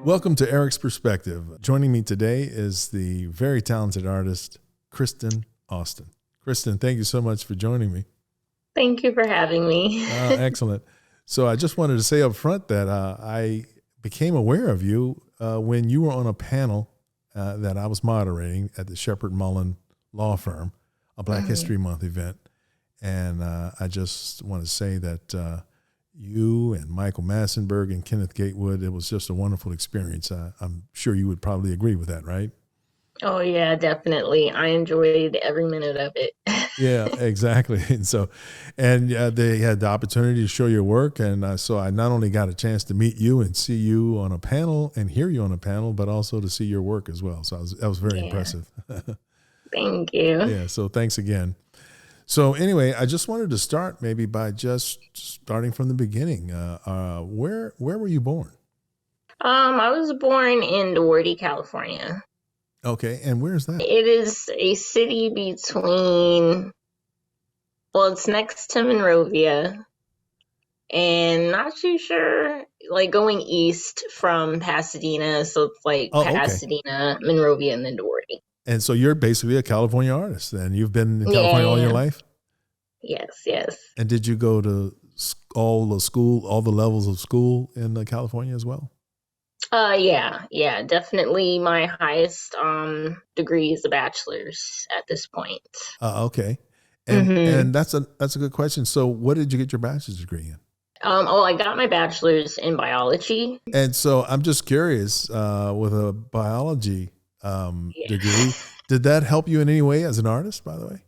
Welcome to Eric's Perspective. Joining me today is the very talented artist, Christen Austin. Christen, thank you so much for joining me. Thank you for having me. Excellent. So I just wanted to say up front that I became aware of you when you were on a panel that I was moderating at the Shepherd Mullen Law Firm, a Black History Month event. And I just want to say that you and Michael Massenberg and Kenneth Gatewood, it was just a wonderful experience. I'm sure you would probably agree with that, right? Oh yeah, definitely. I enjoyed every minute of it. Yeah, exactly. And they had the opportunity to show your work. And so I not only got a chance to meet you and see you on a panel and hear you on a panel, but also to see your work as well. So that was very impressive. Thank you. Yeah. So thanks again. So anyway, I just wanted to start maybe by just starting from the beginning. Where were you born? I was born in Doherty, California. Okay, and where's that? It is a city it's next to Monrovia, and not too sure, like going east from Pasadena, so it's like Oh, okay. Pasadena, Monrovia, and then Doherty. And so you're basically a California artist then. You've been in California all your life? Yes. And did you go to all the levels of school in California as well? Yeah, definitely. My highest degree is a bachelor's at this point. Okay. And that's a good question. So what did you get your bachelor's degree in? I got my bachelor's in biology. And so I'm just curious, with a biology degree, did that help you in any way as an artist, by the way?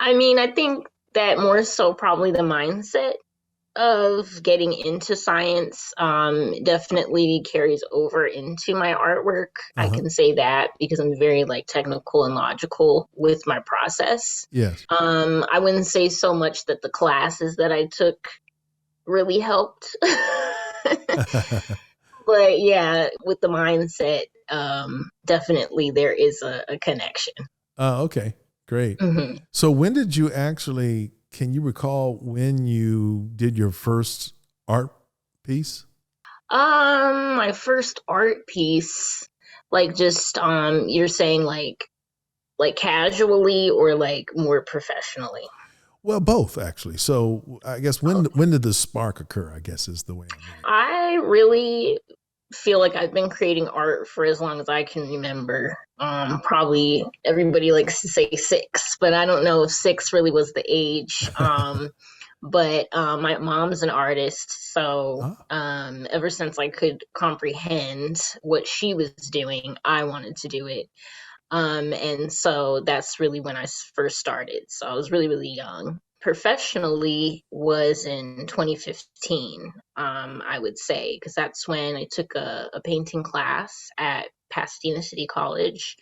I mean, I think that more so probably the mindset of getting into science definitely carries over into my artwork. I can say that because I'm very like technical and logical with my process. Yes. I wouldn't say so much that the classes that I took really helped. But yeah, with the mindset, definitely there is a connection. Okay, great. So when did you can you recall when you did your first art piece? My first art piece, like just you're saying like casually or like more professionally? Well, both actually. So I guess when did the spark occur, I guess is the way I really feel like I've been creating art for as long as I can remember. Probably everybody likes to say 6, but I don't know if 6 really was the age. But my mom's an artist, so ever since I could comprehend what she was doing, I wanted to do it. And so that's really when I first started. So I was really, really young. Professionally was in 2015, I would say, because that's when I took a painting class at Pasadena City College,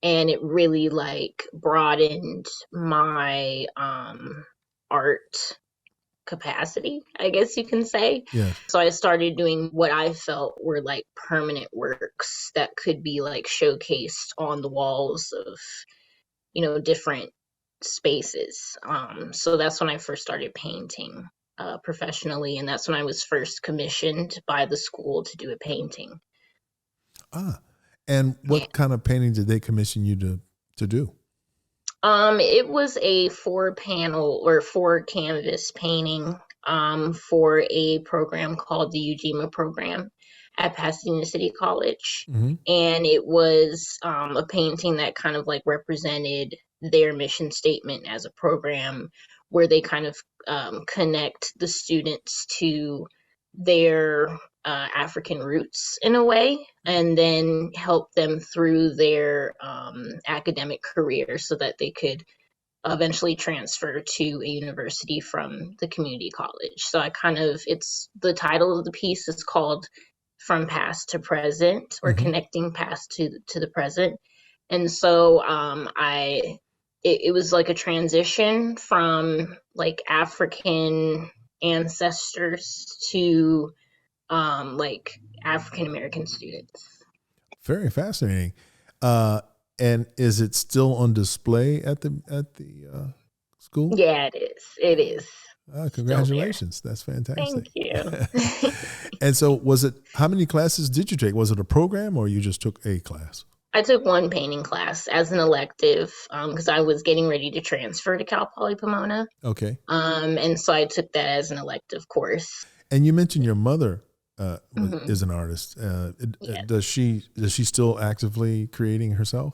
and it really like broadened my art capacity, I guess you can say. Yeah. So I started doing what I felt were like permanent works that could be like showcased on the walls of, different spaces. So that's when I first started painting professionally, and that's when I was first commissioned by the school to do a painting. And what kind of painting did they commission you to do? It was a 4-panel or 4-canvas painting for a program called the UGMA program at Pasadena City College. And it was a painting that kind of like represented their mission statement as a program, where they kind of connect the students to their African roots in a way, and then help them through their academic career so that they could eventually transfer to a university from the community college. So it's the title of the piece is called From Past to Present, or Connecting Past to the Present. And so it was like a transition from like African ancestors to like African American students. Very fascinating. And is it still on display at the school? Yeah, it is. still there. Congratulations. That's fantastic. Thank you. And so how many classes did you take? Was it a program or you just took a class? I took one painting class as an elective because I was getting ready to transfer to Cal Poly Pomona. Okay. And so I took that as an elective course. And you mentioned your mother Hmm. is an artist. Yeah. Does she still actively creating herself?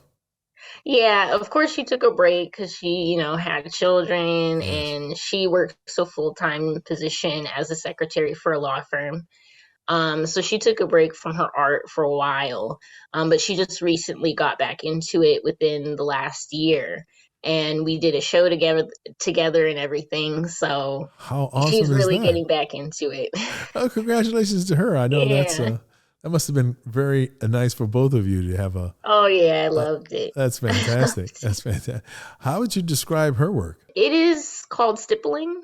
Yeah, of course she took a break because she, had children Yes. and she works a full-time position as a secretary for a law firm. So she took a break from her art for a while, but she just recently got back into it within the last year, and we did a show together and everything. So How she's awesome is really that? getting back into it. Oh, congratulations to her. I know Yeah. that must have been very nice for both of you to have Oh yeah, I a loved it. that's fantastic. That's fantastic. How would you describe her work? It is called stippling.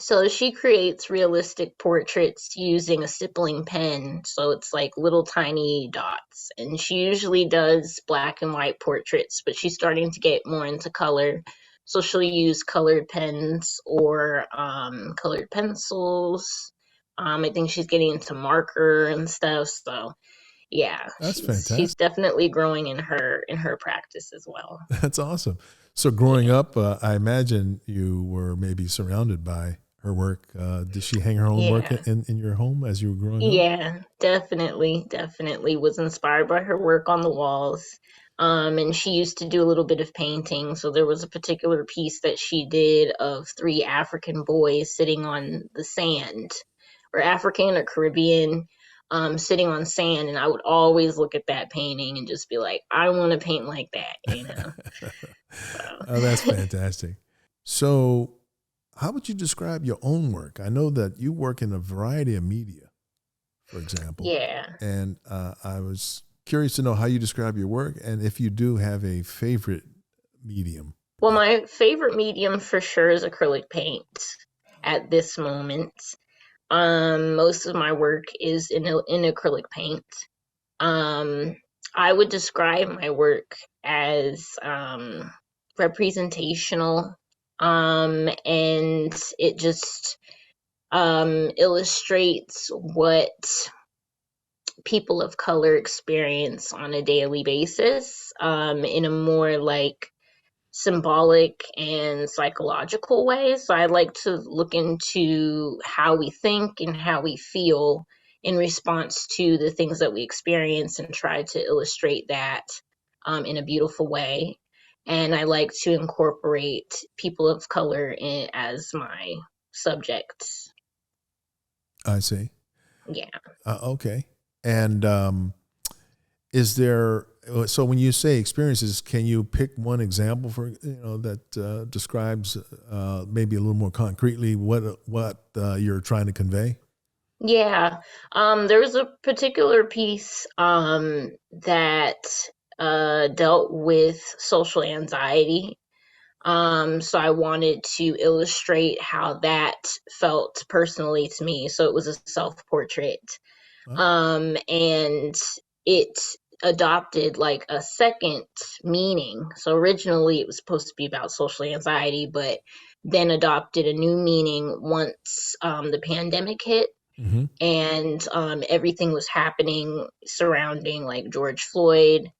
So she creates realistic portraits using a stippling pen. So it's like little tiny dots. And she usually does black and white portraits, but she's starting to get more into color. So she'll use colored pens or colored pencils. I think she's getting into marker and stuff. So yeah, That's she's fantastic. definitely growing in her practice as well. That's awesome. So growing Yeah. up, I imagine you were maybe surrounded by her work. Did she hang her own work Yeah. in your home as you were growing up? Yeah, definitely was inspired by her work on the walls. And she used to do a little bit of painting. So there was a particular piece that she did of three African boys sitting on the sand, or African or Caribbean, sitting on sand. And I would always look at that painting and just be like, I want to paint like that. Oh, that's So fantastic. So, how would you describe your own work? I know that you work in a variety of media, for example, yeah. and I was curious to know how you describe your work and if you do have a favorite medium. Well, my favorite medium for sure is acrylic paint at this moment. Most of my work is in acrylic paint. Um, I would describe my work as representational, and it just illustrates what people of color experience on a daily basis in a more like symbolic and psychological way. So I like to look into how we think and how we feel in response to the things that we experience and try to illustrate that in a beautiful way. And I like to incorporate people of color in as my subjects. I see. Yeah. Okay. And is there so when you say experiences, can you pick one example for that describes maybe a little more concretely what you're trying to convey? Yeah. There was a particular piece that dealt with social anxiety. So I wanted to illustrate how that felt personally to me. So it was a self-portrait. Huh? And it adopted like a second meaning. So originally it was supposed to be about social anxiety, but then adopted a new meaning once the pandemic hit Mm-hmm. and everything was happening surrounding like George Floyd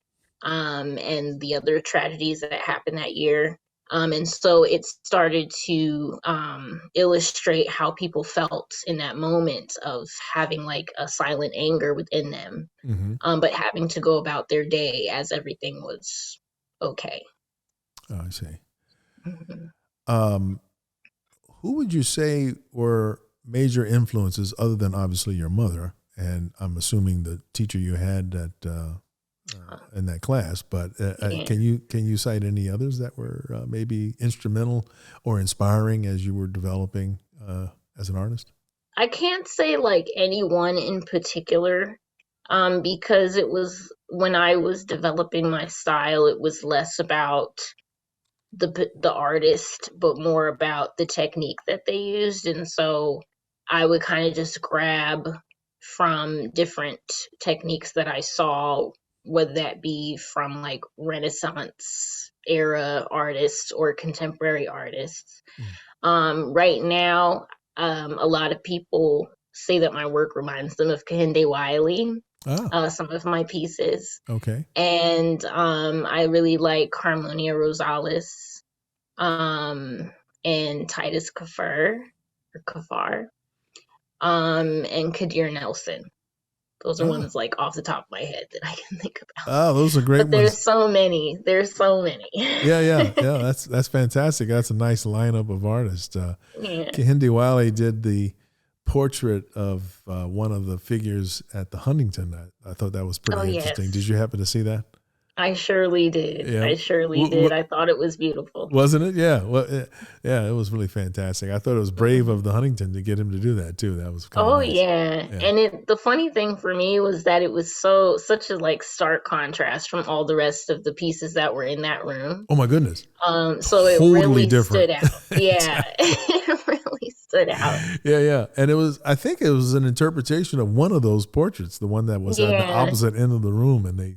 and the other tragedies that happened that year. And so it started to illustrate how people felt in that moment of having like a silent anger within them, Mm-hmm. but having to go about their day as everything was okay. Oh, I see. Mhm. Um, who would you say were major influences other than obviously your mother? And I'm assuming the teacher you had in that class. But Yeah. can you cite any others that were maybe instrumental or inspiring as you were developing as an artist? I can't say like anyone in particular, because it was when I was developing my style, it was less about the artist, but more about the technique that they used, and so I would kind of just grab from different techniques that I saw, whether that be from like Renaissance era artists or contemporary artists. Right now, a lot of people say that my work reminds them of Kehinde Wiley, Ah, some of my pieces. okay. And I really like Harmonia Rosales, and Titus Kafar, and Kadir Nelson. Those are Ah, ones like off the top of my head that I can think about. ah, those are great But ones. there's so many. There's so many. Yeah, yeah, yeah. That's fantastic. That's a nice lineup of artists. Yeah. Kehinde Wiley did the portrait of one of the figures at the Huntington. I thought that was Oh, pretty interesting. Did yes. you happen to see that? I surely did. Yeah. I surely did. I thought it was beautiful. Wasn't it? Yeah. Well, yeah, it was really fantastic. I thought it was brave Mhm. of the Huntington to get him to do that too. That was kind of Oh nice. yeah. Yeah. And the funny thing for me was that it was such a like stark contrast from all the rest of the pieces that were in that room. Oh my goodness. So it Totally really different. stood out. Yeah. Exactly. It really stood out. Yeah, yeah. And I think it was an interpretation of one of those portraits, the one that was at the Yeah. opposite end of the room, and they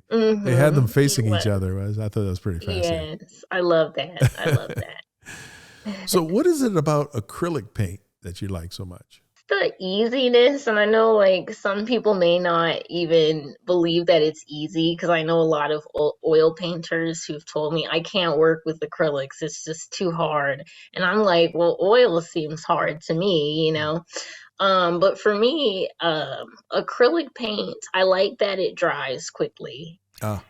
had them It facing each was. other. I thought that was pretty fascinating. Yes. I love that. I love So, that. what is it about acrylic paint that you like so much? The easiness, and I know like some people may not even believe that it's easy, because I know a lot of oil painters who've told me I can't work with acrylics, it's just too hard. And I'm like, well, oil seems hard to me, you know. But for me, acrylic paint, I like that it dries quickly, Ah,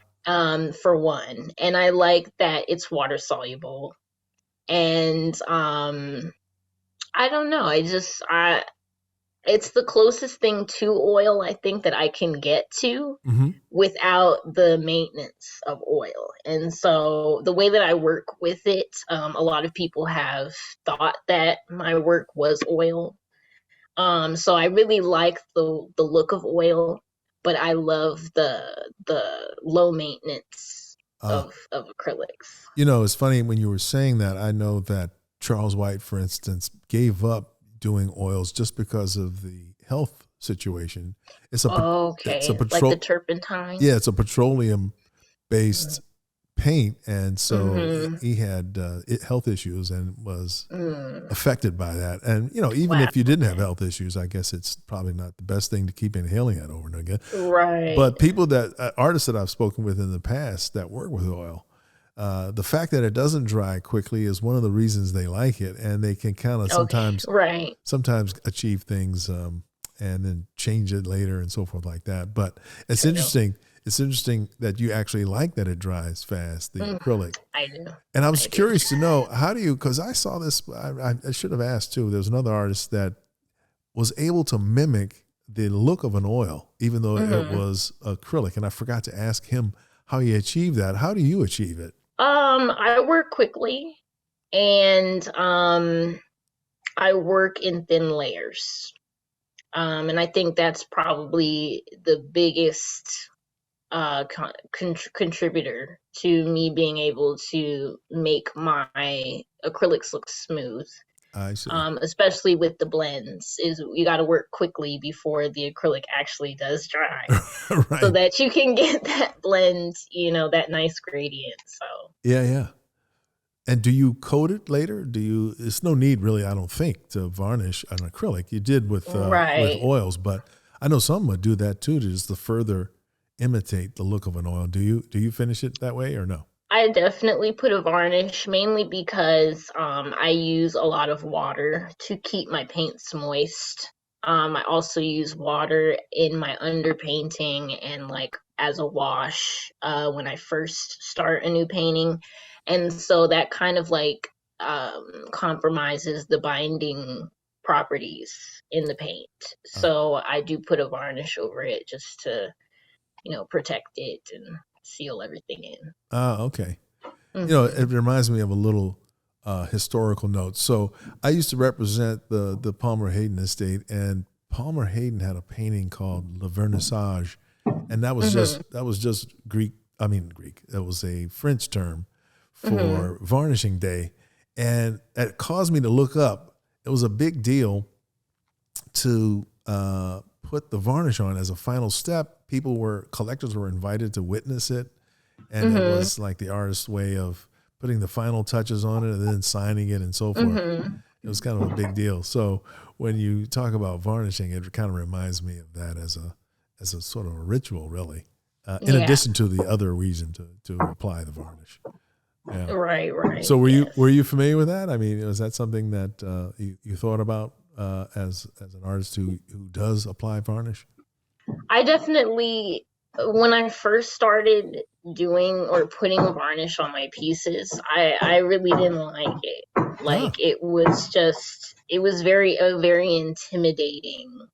for one, and I like that it's water soluble. And I don't know, I it's the closest thing to oil I think that I can get to mm-hmm. without the maintenance of oil. And so the way that I work with it, a lot of people have thought that my work was oil. So I really like the look of oil, but I love the low maintenance Ah. of acrylics. It's funny when you were saying that. I know that Charles White, for instance, gave up doing oils just because of the health situation. It's a Okay, like the turpentine. yeah, it's a petroleum based paint, and so Mm-hmm. he had health issues and was Mm. affected by that. And even Wow. if you didn't have health issues, I guess it's probably not the best thing to keep inhaling that over and again. Right. But artists that I've spoken with in the past that work with oil, the fact that it doesn't dry quickly is one of the reasons they like it, and they can kind of Okay. Right. sometimes achieve things and then change it later and so forth like that. But it's True. interesting. It's interesting that you actually like that it dries fast, the acrylic. I do. And I was I do. curious to know, how do you, because I saw this, I should have asked too. There was another artist that was able to mimic the look of an oil, even though it was acrylic. And I forgot to ask him how he achieved that. How do you achieve it? I work quickly, and I work in thin layers. And I think that's probably the biggest contributor to me being able to make my acrylics look smooth. I see. Especially with the blends, is you got to work quickly before the acrylic actually does dry, Right. so that you can get that blend, that nice gradient. So Yeah, yeah. And do you coat it later? It's no need really, I don't think, to varnish an acrylic. You did with right. oils, but I know some would do that too, just to further imitate the look of an oil. Do you finish it that way or no? I definitely put a varnish, mainly because I use a lot of water to keep my paints moist. I also use water in my underpainting and like as a wash when I first start a new painting. And so that kind of like compromises the binding properties in the paint. So I do put a varnish over it just to, protect it and seal everything in. Okay. Mm-hmm. It reminds me of a little historical note. So I used to represent the Palmer Hayden estate, and Palmer Hayden had a painting called Le Vernissage, and that was just Greek. I mean Greek. That was a French term for varnishing day, and it caused me to look up. It was a big deal to put the varnish on as a final step. Collectors were invited to witness it. And it was like the artist's way of putting the final touches on it and then signing it and so forth. It was kind of a big deal. So when you talk about varnishing, it kind of reminds me of that as a sort of a ritual, really. In Yeah. addition to the other reason to apply the varnish. Yeah. Right. So were Yes. you familiar with that? I mean, was that something that you thought about as an artist who does apply varnish? I definitely, when I first started doing or putting varnish on my pieces, I really didn't like it. Ah, Like it was a very intimidating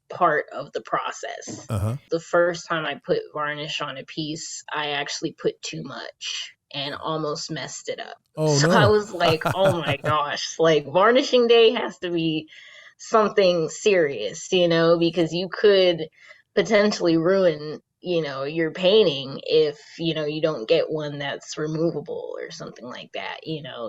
part of the process. uh-huh. The first time I put varnish on a piece, I actually put too much and almost messed it up. Oh So I no. was like, oh my gosh, like varnishing day has to be something serious, because you could potentially ruin, your painting if, you don't get one that's removable or something like that.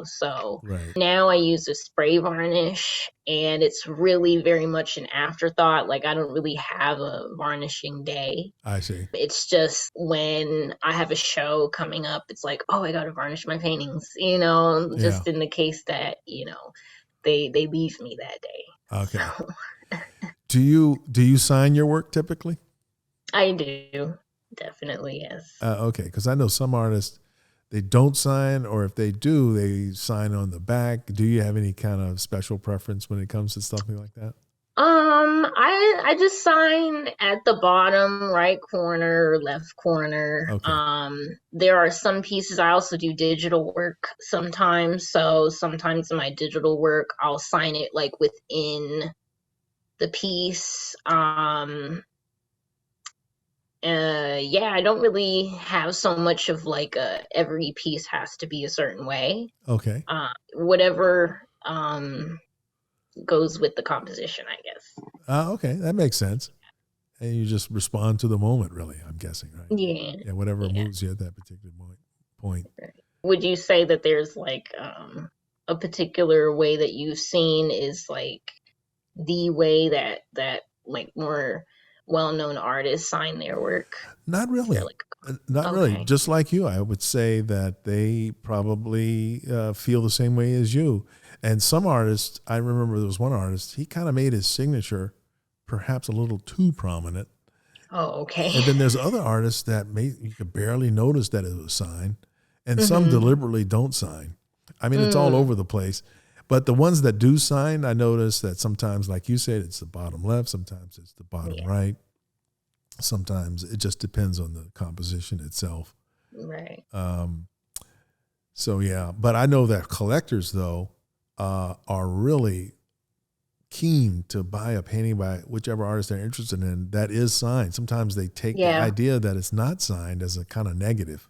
So Right. now I use a spray varnish and it's really very much an afterthought. Like I don't really have a varnishing day. I see. It's just when I have a show coming up, it's like, oh, I got to varnish my paintings, Yeah. just in the case that, they leave me that day. Okay. So Do you sign your work typically? I do. Definitely, yes. Okay, because I know some artists they don't sign, or if they do, they sign on the back. Do you have any kind of special preference when it comes to something like that? I just sign at the bottom right corner, left corner. Okay. There are some pieces I also do digital work sometimes. So sometimes in my digital work, I'll sign it like within the piece. Yeah, I don't really have so much of like every piece has to be a certain way. Okay. Whatever goes with the composition, I guess. Okay, that makes sense. And you just respond to the moment, really. I'm guessing, right? Yeah, Yeah, whatever yeah. moves you at that particular point. Would you say that there's like a particular way that you've seen is like the way that like more well-known artists sign their work? Not Is there really. like Not really. okay. Just like you, I would say that they probably feel the same way as you. And some artists, I remember there was one artist, he kind of made his signature perhaps a little too prominent. Oh, okay. And then there's other artists that you could barely notice that it was signed, and some Mm-hmm. deliberately don't sign. I mean, it's all Mm, over the place. But the ones that do sign, I notice that sometimes, like you said, it's the bottom left, sometimes it's the bottom yeah, right. Sometimes it just depends on the composition itself. right. Um, so yeah, but I know that collectors though are really keen to buy a painting by whichever artist they're interested in that is signed. Sometimes they take the Yeah. idea that it's not signed as a kind of negative.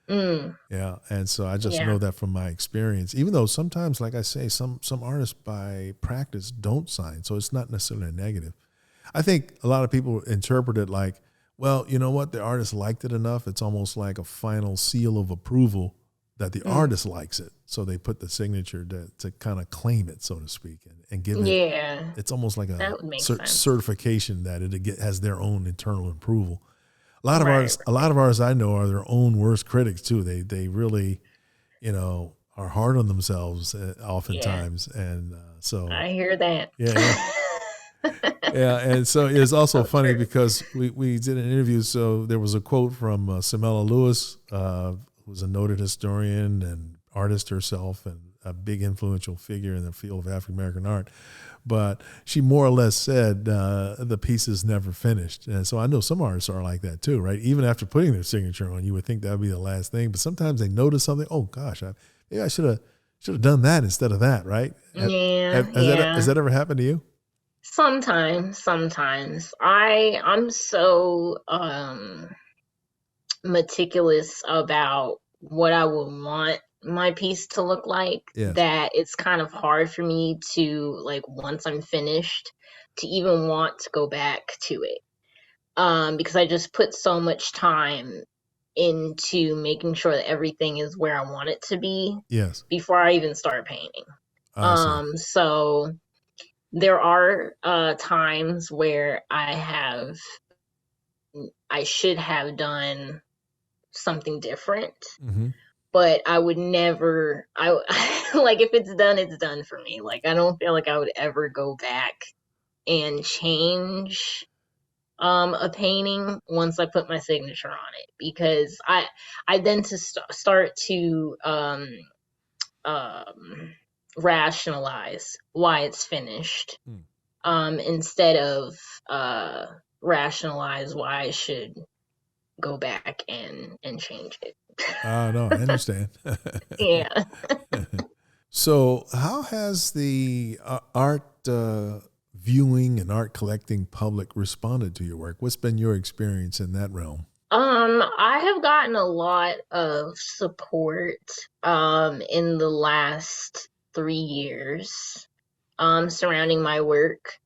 Mm, Yeah, and so I just yeah. know that from my experience. Even though sometimes, like I say, some artists by practice don't sign, so it's not necessarily a negative. I think a lot of people interpret it like, well, you know what, the artist liked it enough. It's almost like a final seal of approval that the Mm, artist likes it. So they put the signature to kind of claim it, so to speak, and give it. yeah. It's almost like a That would make sense. certification that has their own internal approval. Right. A lot of artists I know are their own worst critics too. They really, are hard on themselves Yeah. oftentimes, and so I hear that. yeah, yeah. Yeah, and so it's also So funny true. because we did an interview. So there was a quote from Samela Lewis, who was a noted historian and artist herself, and a big influential figure in the field of African American art. But she more or less said the piece is never finished, and so I know some artists are like that too, right? Even after putting their signature on, you would think that would be the last thing, but sometimes they notice something. Oh gosh, maybe I should have done that instead of that, right? Yeah, Has yeah. that ever happened to you? Sometimes. I'm so meticulous about what I would want my piece to look like Yes. that it's kind of hard for me to like once I'm finished to even want to go back to it. Because I just put so much time into making sure that everything is where I want it to be Yes. before I even start painting. I see. So there are times where I should have done something different. Mm-hmm. but I would never, I like if it's done for me. Like I don't feel like I would ever go back and change a painting once I put my signature on it, because I then to start to um rationalize why it's finished, Hmm. instead of uh rationalize why I should go back and change it. No, I understand. Yeah. So, how has the art viewing and art collecting public responded to your work? What's been your experience in that realm? I have gotten a lot of support in the last 3 years surrounding my work,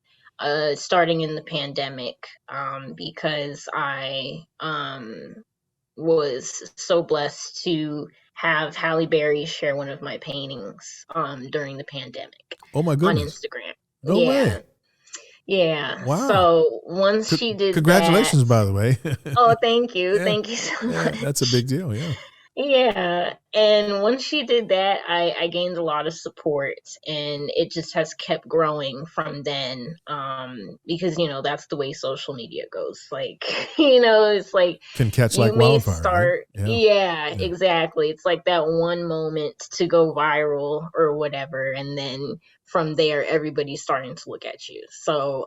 starting in the pandemic, because I was so blessed to have Halle Berry share one of my paintings during the pandemic Oh my on goodness! Instagram. No Yeah. way! Yeah. Wow! So once she did that, Congratulations, by the way. oh, thank you. Yeah, Thank you so yeah, that's a much. big deal. Yeah. Yeah, and once she did that, I gained a lot of support, and it just has kept growing from then. Because that's the way social media goes. Like, it's like Can catch you like may wildfire, right? start, Yeah, yeah, yeah. exactly. It's like that one moment to go viral or whatever, and then from there, everybody's starting to look at you. So,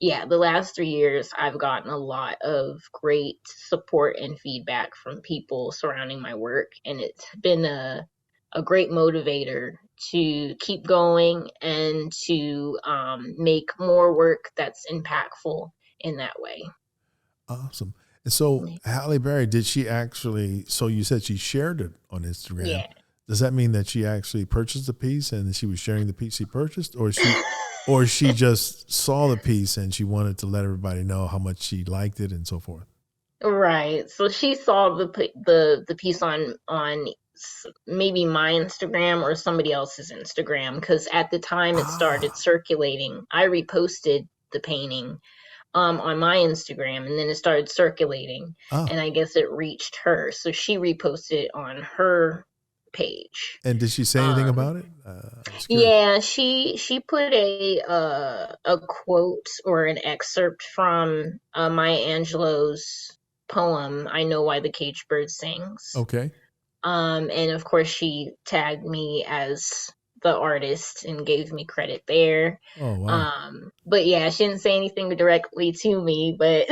yeah, the last 3 years, I've gotten a lot of great support and feedback from people surrounding my work, and it's been a great motivator to keep going and to make more work that's impactful in that way. Awesome. And so, Halle Berry, did she actually? So you said she shared it on Instagram. Yeah. Does that mean that she actually purchased a piece and she was sharing the piece she purchased, or she just saw the piece and she wanted to let everybody know how much she liked it and so forth? Right. So she saw the piece on maybe my Instagram or somebody else's Instagram, because at the time it started Ah, circulating. I reposted the painting on my Instagram, and then it started circulating, ah. and I guess it reached her. So she reposted it on her page. And did she say anything Um about it? I'm just curious. yeah, she put a quote or an excerpt from Maya Angelou's poem "I Know Why the Caged Bird Sings." Okay. And of course she tagged me as the artist and gave me credit there. Oh wow. But yeah, she didn't say anything directly to me, but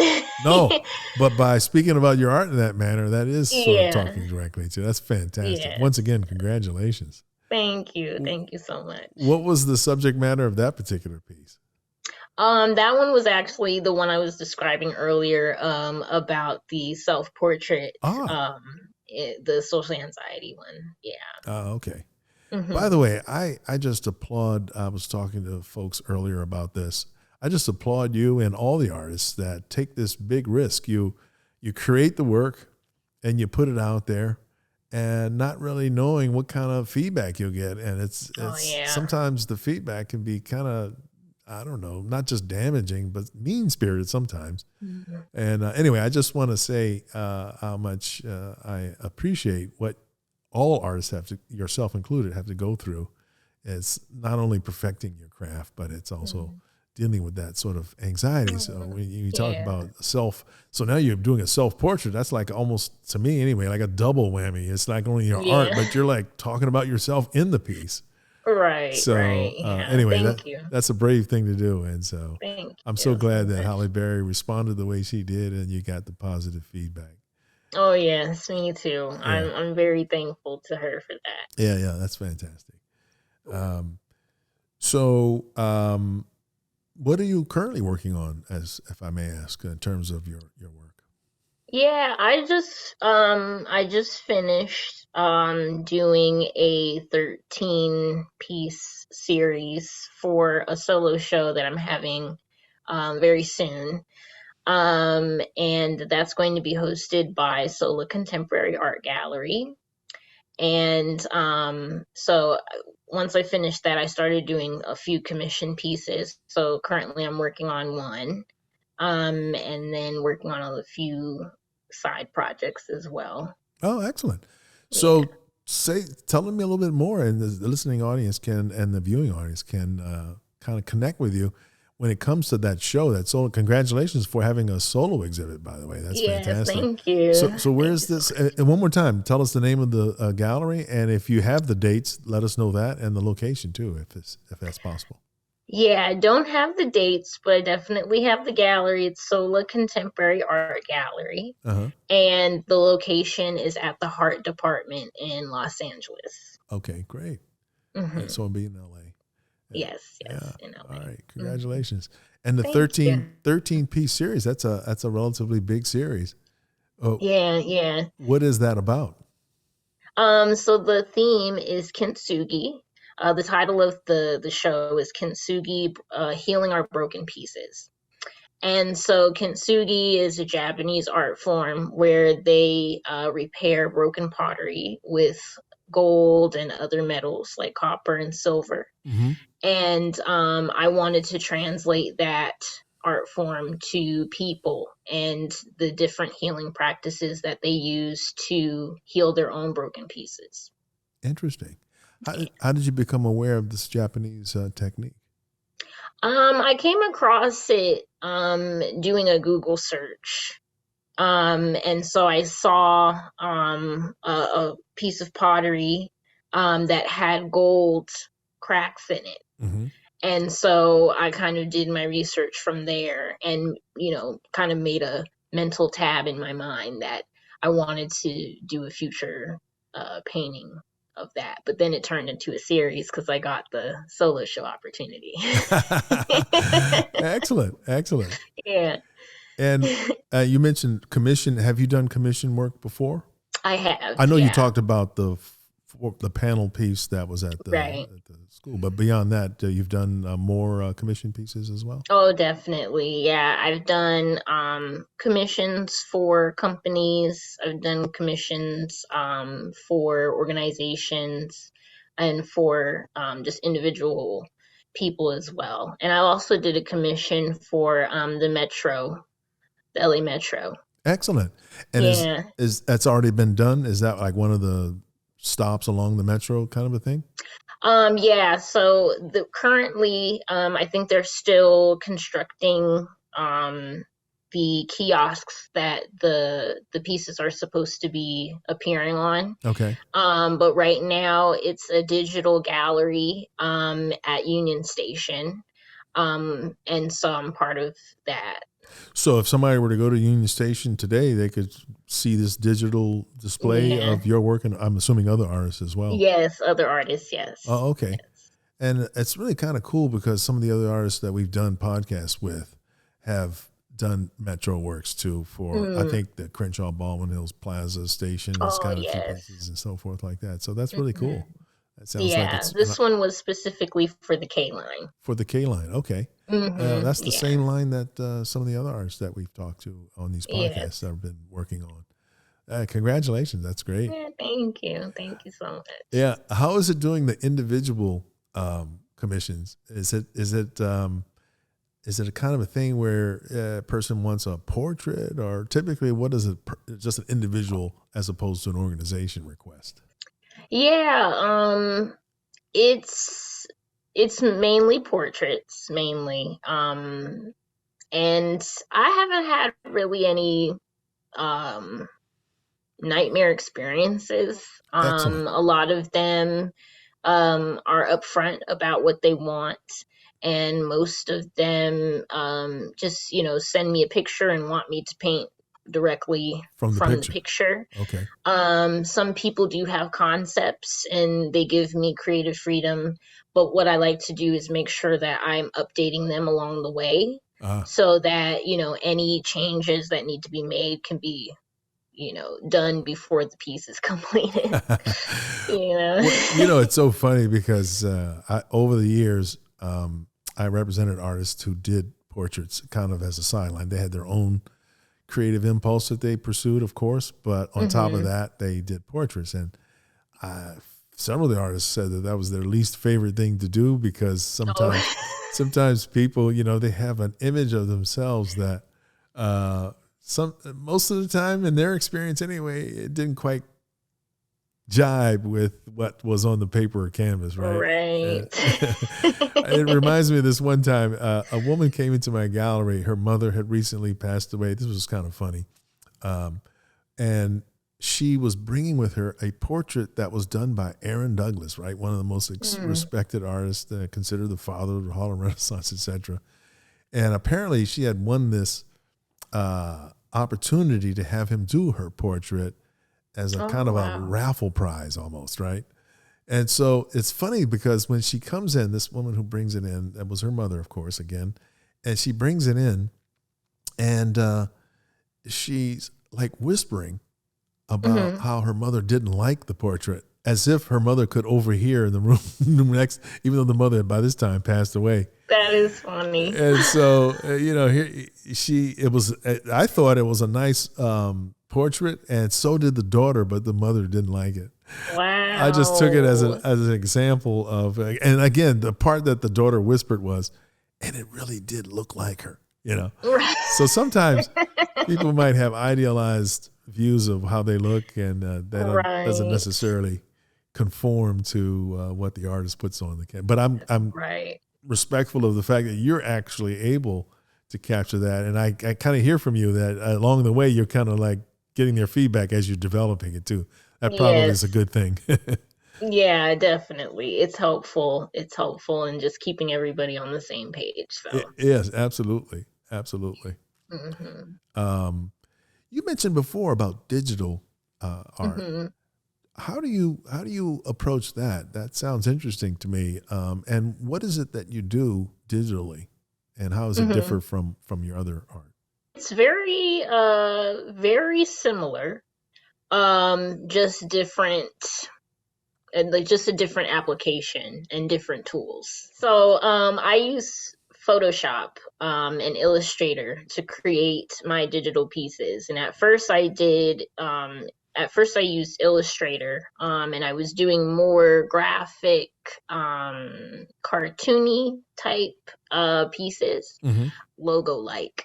No, but by speaking about your art in that manner, that is sort of yeah, talking directly to. That's fantastic. Once yes. again, congratulations. Thank you. W- Thank you so much. What was the subject matter of that particular piece? That one was actually the one I was describing earlier, about the self-portrait, Ah, the social anxiety one. Yeah. okay. By the Hmm. way, I just applaud. I was talking to folks earlier about this. I just applaud you and all the artists that take this big risk. You create the work and you put it out there, and not really knowing what kind of feedback you'll get. And Oh it's yeah. sometimes the feedback can be kind of, I don't know, not just damaging, but mean spirited sometimes. Mhm. And anyway, I just want to say how much I appreciate what all artists have to, yourself included, have to go through. It's not only perfecting your craft, but it's also Mhm. dealing with that sort of anxiety. So Oh, when you talk yeah. about self, so now you're doing a self portrait. That's like almost, to me anyway, like a double whammy. It's not only your art, Yeah. but you're like talking about yourself in the piece. Right. Right. So Yeah. anyway, Thank you. that's a brave thing to do, and so Thank I'm so you glad so that much. Halle Berry responded the way she did, and you got the positive feedback. Oh yes, me too. Yeah, I'm very thankful to her for that. yeah, that's fantastic. Um, so, what are you currently working on, as if I may ask, in terms of your work? Yeah, I just finished doing a 13 piece series for a solo show that I'm having very soon. And that's going to be hosted by Sola Contemporary Art Gallery. And so once I finished that, I started doing a few commission pieces. So currently I'm working on one, and then working on a few side projects as well. Oh, excellent. So tell me a little bit more, and the listening audience and the viewing audience can kind of connect with you when it comes to that show. That solo. Congratulations for having a solo exhibit, by the way. That's fantastic. Thank you. So where's this? And one more time, tell us the name of the gallery, and if you have the dates, let us know that and the location too, if that's possible. Yeah, I don't have the dates, but I definitely have the gallery. It's Sola Contemporary Art Gallery. Uh-huh. And the location is at the Heart Department in Los Angeles. Okay, great. Mm-hmm. So it'll be in LA. Yes, in LA. All right, congratulations. Mm-hmm. And the Thank 13 piece series, that's a relatively big series. Oh, yeah. What is that about? So the theme is Kintsugi. The title of the show is Kintsugi, Healing Our Broken Pieces. And so Kintsugi is a Japanese art form where they repair broken pottery with gold and other metals like copper and silver. Mm-hmm. And I wanted to translate that art form to people and the different healing practices that they use to heal their own broken pieces. Interesting. How did you become aware of this Japanese technique? I came across it doing a Google search. And so I saw a piece of pottery that had gold cracks in it. Mm-hmm. And so I kind of did my research from there and, kind of made a mental tab in my mind that I wanted to do a future painting of that. But then it turned into a series because I got the solo show opportunity. Excellent. Yeah. And you mentioned commission. Have you done commission work before? I have. I know you talked about the panel piece that was at the school, but beyond that, you've done more commission pieces as well? Oh, definitely. Yeah, I've done commissions for companies. I've done commissions for organizations and for just individual people as well. And I also did a commission for the LA Metro. Excellent. And is that's already been done? Is that like one of the stops along the Metro kind of a thing? Yeah, so currently I think they're still constructing the kiosks that the pieces are supposed to be appearing on. Okay. But right now it's a digital gallery at Union Station. And so I'm part of that. So if somebody were to go to Union Station today, they could see this digital display of your work, and I'm assuming other artists as well. Yes, other artists, yes. Oh, okay. Yes. And it's really kind of cool because some of the other artists that we've done podcasts with have done Metro works too for, I think, the Crenshaw Baldwin Hills Plaza station, those kind of few places and so forth like that. So that's really cool. That sounds like it's, this one was specifically for the K line. For the K line, okay. That's the same line that some of the other artists that we've talked to on these podcasts have been working on. Congratulations, that's great. Yeah, thank you so much. Yeah, how is it doing the individual commissions? Is it a kind of a thing where a person wants a portrait, or typically what is it? Just an individual as opposed to an organization request? Yeah, it's mainly portraits, mainly. And I haven't had really any nightmare experiences. A lot of them are upfront about what they want, and most of them just send me a picture and want me to paint directly from the picture. Okay. Some people do have concepts and they give me creative freedom, but what I like to do is make sure that I'm updating them along the way, so that any changes that need to be made can be done before the piece is completed. Well, it's so funny because over the years I represented artists who did portraits kind of as a sideline. They had their own creative impulse that they pursued, of course, but on top of that, they did portraits. And several of the artists said that was their least favorite thing to do because sometimes people, they have an image of themselves that most of the time, in their experience anyway, it didn't quite jibe with what was on the paper or canvas, right? Right. It reminds me of this one time, a woman came into my gallery. Her mother had recently passed away. This was kind of funny. And she was bringing with her a portrait that was done by Aaron Douglas, right? One of the most respected artists, considered the father of the Harlem Renaissance, etc. And apparently she had won this opportunity to have him do her portrait as a kind of a raffle prize almost, right? And so it's funny because when she comes in, this woman who brings it in, that was her mother, of course, again, and she brings it in and she's like whispering about how her mother didn't like the portrait, as if her mother could overhear in the room next, even though the mother had by this time passed away. That is funny. And so, I thought it was a nice portrait, and so did the daughter, but the mother didn't like it. Wow. I just took it as an example of, and again, the part that the daughter whispered was, and it really did look like her, Right. So sometimes people might have idealized views of how they look, and that doesn't necessarily conform to what the artist puts on the canvas. But I'm right. respectful of the fact that you're actually able to capture that. And I kind of hear from you that along the way, you're kind of like getting their feedback as you're developing it too. That probably is a good thing. Yeah, definitely. It's helpful. It's helpful in just keeping everybody on the same page. So yes, absolutely. Absolutely. You mentioned before about digital art. How do you approach that? That sounds interesting to me. And what is it that you do digitally, and how does it differ from your other art? It's very very similar. Just different, and like just a different application and different tools. So I use Photoshop and Illustrator to create my digital pieces. And at first I used Illustrator, and I was doing more graphic, cartoony type pieces, logo-like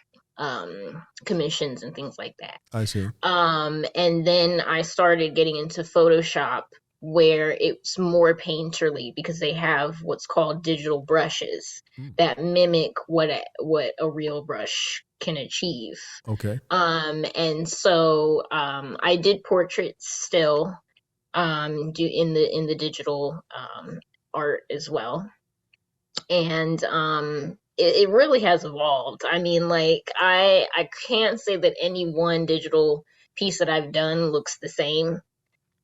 commissions and things like that. I see. And then I started getting into Photoshop, where it's more painterly because they have what's called digital brushes that mimic what a real brush can achieve. Okay. And so I did portraits still, do in the digital art as well. And it really has evolved. I mean, like I can't say that any one digital piece that I've done looks the same.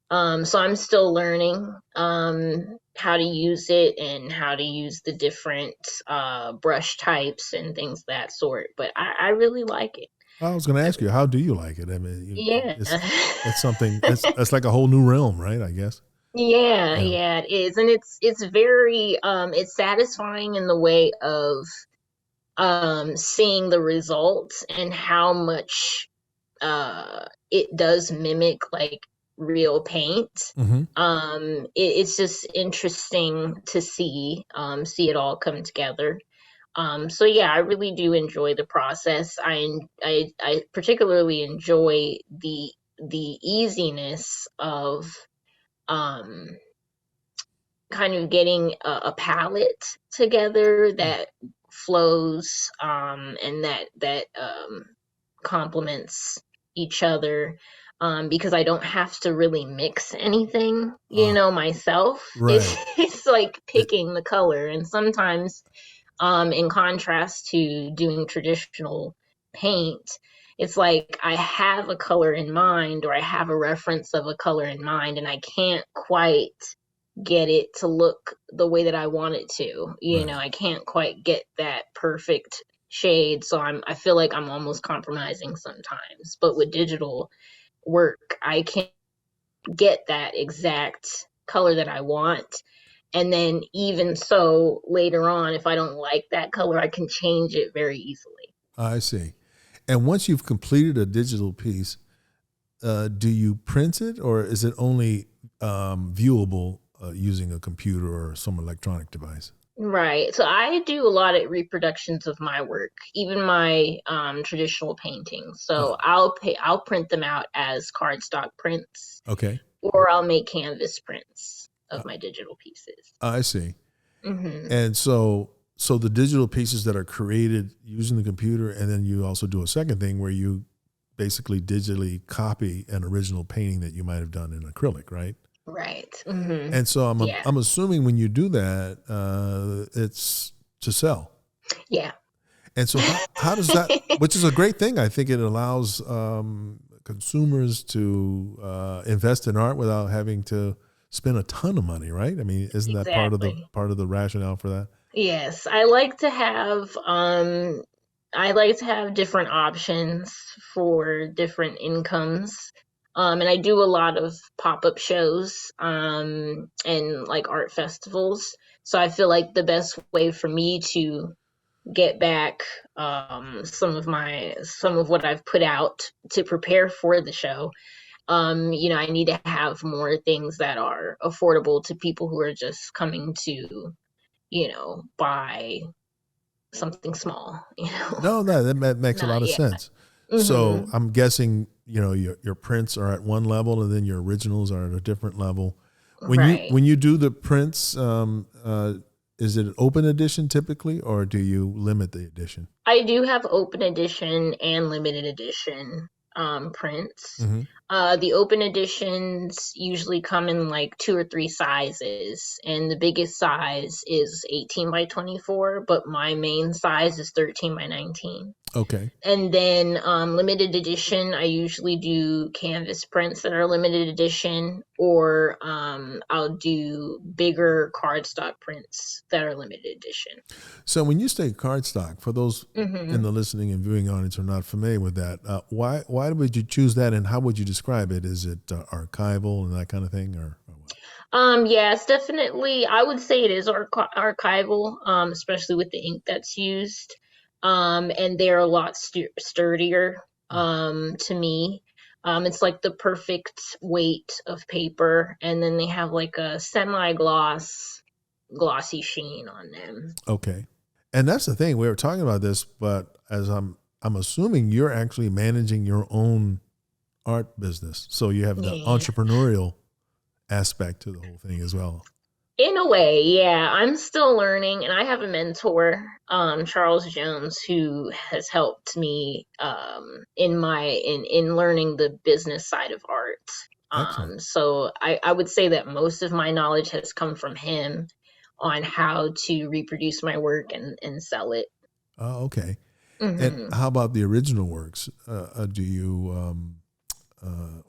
So I'm still learning how to use it and how to use the different brush types and things of that sort. But I really like it. I was going to ask you, how do you like it? I mean, it's something. It's like a whole new realm, right? I guess. Yeah, it is, and it's very it's satisfying in the way of seeing the results and how much it does mimic like real paint. It's just interesting to see it all come together. So yeah, I really do enjoy the process. I particularly enjoy the easiness of kind of getting a palette together that flows and that complements each other, because I don't have to really mix anything, myself. Right. It's like picking the color, and sometimes in contrast to doing traditional paint, it's like I have a color in mind, or I have a reference of a color in mind, and I can't quite get it to look the way that I want it to. I can't quite get that perfect shade, so I feel like I'm almost compromising sometimes. But with digital work, I can get that exact color that I want. And then even so, later on, if I don't like that color, I can change it very easily. I see. And once you've completed a digital piece, do you print it, or is it only viewable using a computer or some electronic device? Right. So I do a lot of reproductions of my work, even my traditional paintings. So I'll print them out as cardstock prints. Okay. or I'll make canvas prints of my digital pieces. I see. Mm-hmm. And so the digital pieces that are created using the computer, and then you also do a second thing where you basically digitally copy an original painting that you might have done in acrylic, right? Right. Mm-hmm. And so I'm assuming when you do that, it's to sell. Yeah. And so how does that, which is a great thing. I think it allows consumers to invest in art without having to spend a ton of money, right? I mean, isn't that part of the rationale for that? Yes, I like to have different options for different incomes. And I do a lot of pop-up shows and like art festivals. So I feel like the best way for me to get back some of what I've put out to prepare for the show, I need to have more things that are affordable to people who are just coming to buy something small, No, that makes a lot of Yeah. sense. Mm-hmm. So I'm guessing, your prints are at one level and then your originals are at a different level. When you do the prints, is it an open edition typically, or do you limit the edition? I do have open edition and limited edition prints. Mm-hmm. The open editions usually come in like 2 or 3 sizes, and the biggest size is 18 by 24, but my main size is 13 by 19. Okay. And then limited edition, I usually do canvas prints that are limited edition, or I'll do bigger cardstock prints that are limited edition. So when you say cardstock, for those in the listening and viewing audience who are not familiar with that, why would you choose that, and how would you describe it? Is it archival and that kind of thing, or what? Yeah, it's definitely, I would say it is archival, especially with the ink that's used. And they're a lot sturdier to me. It's like the perfect weight of paper, and then they have like a glossy sheen on them. Okay. And that's the thing. We were talking about this, but as I'm assuming you're actually managing your own art business. So you have the entrepreneurial aspect to the whole thing as well. In a way, yeah. I'm still learning, and I have a mentor, Charles Jones, who has helped me in learning the business side of art. So I would say that most of my knowledge has come from him on how to reproduce my work and sell it. Oh, okay. Mm-hmm. And how about the original works? Do you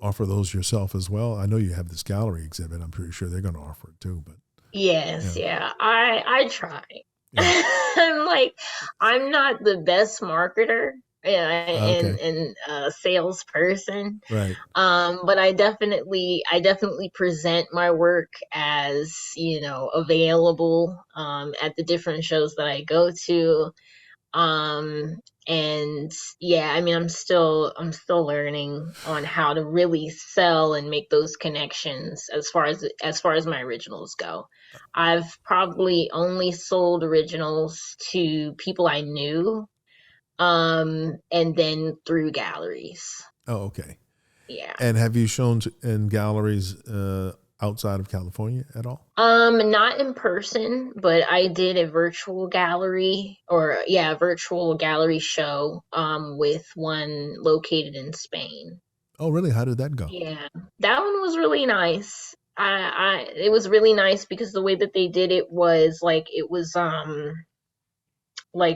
offer those yourself as well? I know you have this gallery exhibit. I'm pretty sure they're going to offer it too, but. Yes, yeah. I try. Yeah. I'm not the best marketer and salesperson. Right. But I definitely present my work as, available at the different shows that I go to. And yeah, I mean, I'm still learning on how to really sell and make those connections as far as my originals go. I've probably only sold originals to people I knew, and then through galleries. Oh, okay. Yeah. And have you shown in galleries outside of California at all? Not in person, but I did a virtual gallery show with one located in Spain. Oh, really? How did that go? Yeah, that one was really nice. It was really nice because the way that they did it was like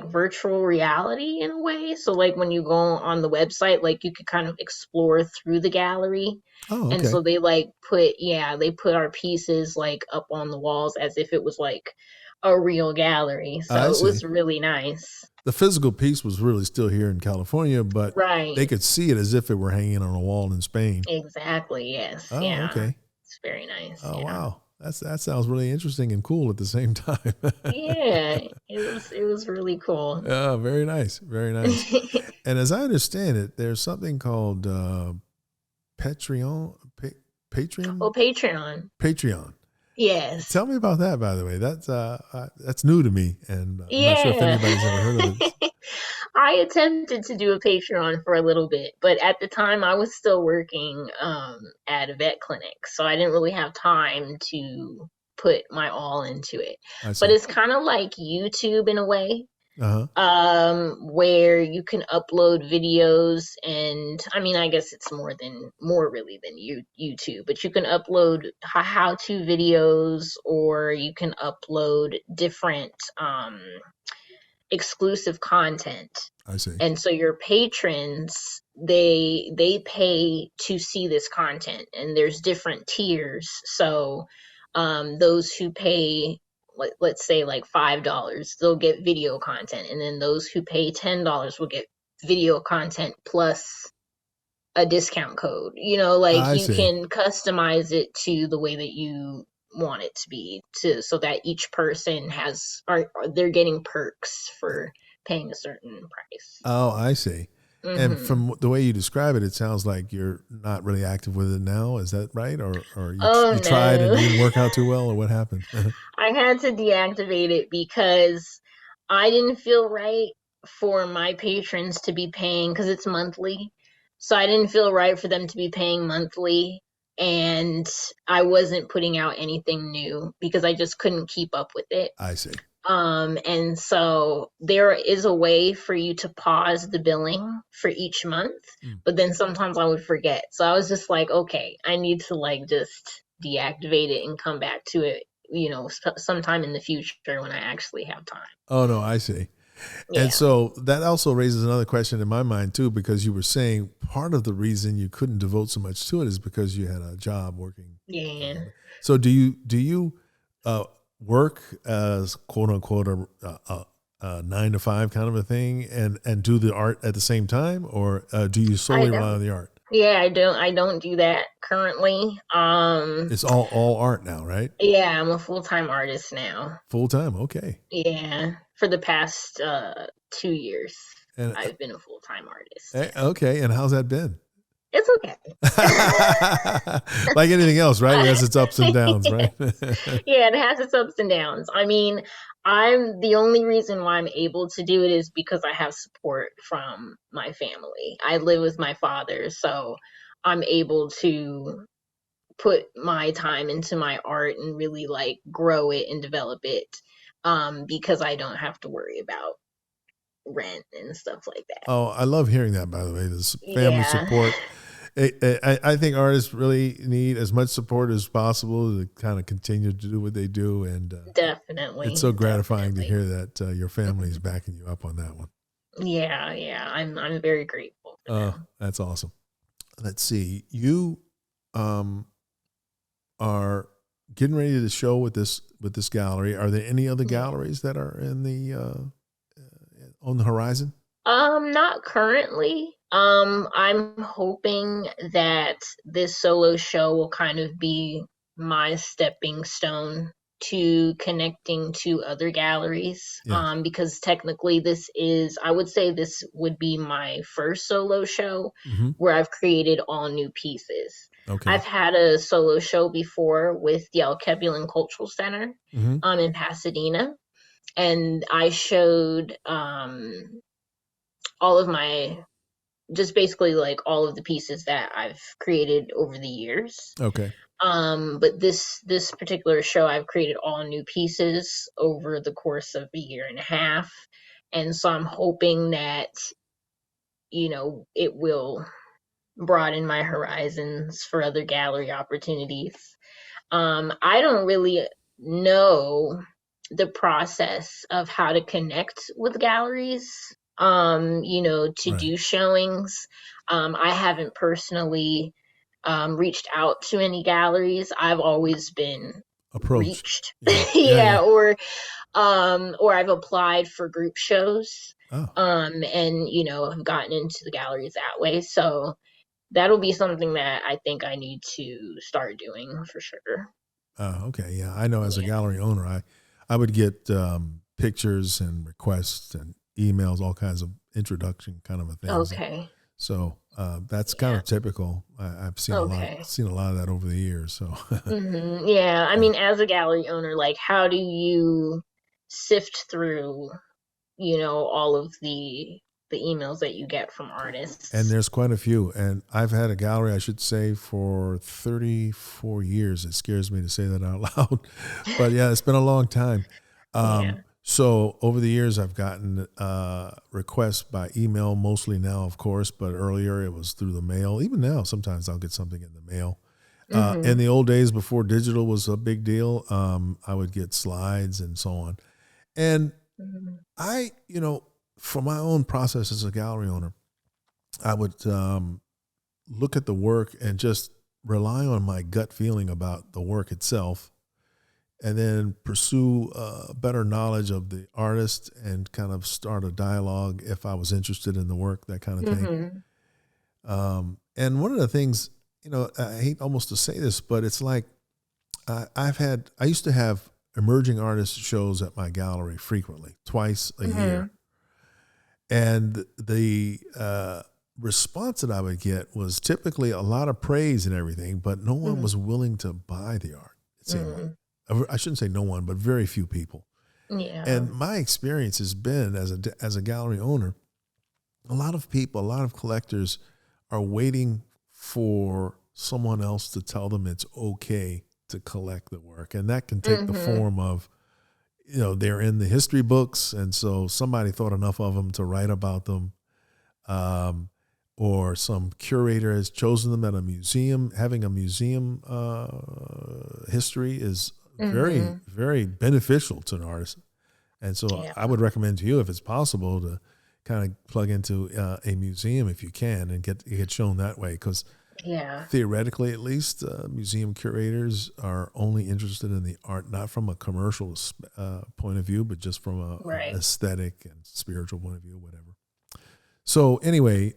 virtual reality in a way. So like when you go on the website, like you could kind of explore through the gallery. Oh, okay. And so they put our pieces like up on the walls as if it was like a real gallery. So it was really nice. The physical piece was really still here in California, but they could see it as if it were hanging on a wall in Spain. Exactly. Yes. Oh, yeah. Okay. It's very nice. Oh, yeah. Wow. That sounds really interesting and cool at the same time. Yeah, it was really cool. Oh, very nice. Very nice. And as I understand it, there's something called Patreon. Oh, Patreon. Patreon. Yes. Tell me about that, by the way. That's new to me, and I'm not sure if anybody's ever heard of it. I attempted to do a Patreon for a little bit, but at the time I was still working at a vet clinic, so I didn't really have time to put my all into it. I But see. it's kind of like YouTube in a way, Uh-huh. where you can upload videos, and I mean, I guess it's more really than YouTube, but you can upload how-to videos, or you can upload different exclusive content. I see. And so your patrons, they pay to see this content, and there's different tiers. So those who pay, let's say like $5, they'll get video content, and then those who pay $10 will get video content plus a discount code. Like I you see. can customize it to the way that you want it to be, so that each person are they're getting perks for paying a certain price. Oh, I see. And Hmm. from the way you describe it, it sounds like you're not really active with it now. Is that right? Or Oh you tried and it no. didn't work out too well, or what happened? I had to deactivate it because I didn't feel right for my patrons to be paying, because it's monthly. So I didn't feel right for them to be paying monthly, and I wasn't putting out anything new because I just couldn't keep up with it. I see. And so there is a way for you to pause the billing for each month, Mm. but then sometimes I would forget. So I was just like, okay, I need to like just deactivate it and come back to it, sometime in the future when I actually have time. Oh no, I see. And Yeah. so that also raises another question in my mind too, because you were saying part of the reason you couldn't devote so much to it is because you had a job working. Yeah. So do you work as quote unquote a 9 to 5 kind of a thing, and do the art at the same time, or do you I solely rely don't. on the art? Yeah, I don't do that currently. It's all art now, right? Yeah, I'm a full-time artist now. Full time. Okay. Yeah, for the past 2 years, And I've been a full-time artist. Yeah, okay. And how's that been? it's okay. Like anything else, right? It has its ups and downs, right? Yeah, it has its ups and downs. I mean, I'm the only reason why I'm able to do it is because I have support from my family. I live with my father, so I'm able to put my time into my art and really like grow it and develop it, because I don't have to worry about rent and stuff like that. Oh, I love hearing that, by the way. This family Yeah, support. I think artists really need as much support as possible to kind of continue to do what they do. And it's definitely, so gratifying to definitely. hear that your family is backing you up on that one. Yeah, yeah. I'm very grateful for Oh, them. that's awesome. Let's see. You um, are getting ready to show with this gallery. Are there any other Yeah. galleries that are in the on the horizon? Not currently. I'm hoping that this solo show will kind of be my stepping stone to connecting to other galleries. Yeah. Because technically I would say this would be my first solo show Mm-hmm. where I've created all new pieces. Okay. I've had a solo show before with the Alkebulan Cultural Center, Mm-hmm. in Pasadena, and I showed all of my just basically like all of the pieces that I've created over the years. Okay. But this particular show, I've created all new pieces over the course of a year and a half, and so I'm hoping that it will broaden my horizons for other gallery opportunities. I don't really know the process of how to connect with galleries, to Right. do showings. I haven't personally reached out to any galleries. I've always been Approached. reached. Yeah. Yeah. Yeah, Yeah. or I've applied for group shows, Oh. and have gotten into the galleries that way. So that'll be something that I think I need to start doing for sure. Okay. Yeah. I know as a Yeah. gallery owner, I would get pictures and requests and emails, all kinds of introduction kind of a things. Okay. So that's kind Yeah. of typical. I've seen Okay. a lot of that over the years. So Yeah. I yeah. mean, as a gallery owner, like, how do you sift through, all of the the emails that you get from And artists. there's quite a few. And I've had a gallery, I should say, for 34 years. It scares me to say that out loud. But yeah, it's been a long time. Yeah. So over the years, I've gotten requests by email, mostly now, of course, but earlier it was through the mail. Even now, sometimes I'll get something in the mail. In the old days, before digital was a big deal, I would get slides and so on. And I, for my own process as a gallery owner, I would look at the work and just rely on my gut feeling about the work itself, and then pursue better knowledge of the artist and kind of start a dialogue if I was interested in the work, that kind of thing. And one of the things, I hate almost to say this, but it's like I used to have emerging artist shows at my gallery frequently, twice a year. And the response that I would get was typically a lot of praise and everything, but no one was willing to buy the art. It seemed like. I shouldn't say no one, but very few people. Yeah. And my experience has been as a gallery owner, a lot of people, a lot of collectors are waiting for someone else to tell them it's okay to collect the work. And that can take the form of, they're in the history books, and so somebody thought enough of them to write about them. Or some curator has chosen them at a museum. Having a museum history is very, very beneficial to an artist. And so I would recommend to you, if it's possible, to kind of plug into a museum if you can and get shown that way. Because theoretically, at least, museum curators are only interested in the art, not from a commercial point of view, but just from an aesthetic and spiritual point of view, whatever. So anyway,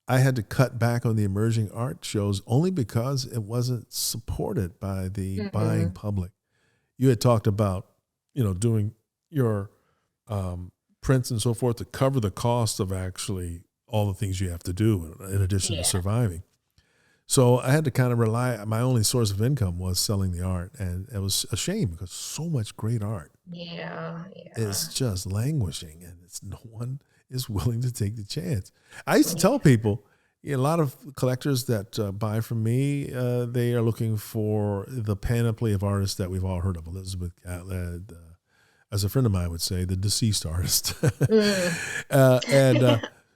I had to cut back on the emerging art shows only because it wasn't supported by the buying public. You had talked about, doing your prints and so forth to cover the cost of actually all the things you have to do in addition to surviving. So I had to kind of rely, my only source of income was selling the art. And it was a shame because so much great art is just languishing, and no one is willing to take the chance. I used to tell people, a lot of collectors that buy from me, they are looking for the panoply of artists that we've all heard of. Elizabeth Catlett, as a friend of mine would say, the deceased artist.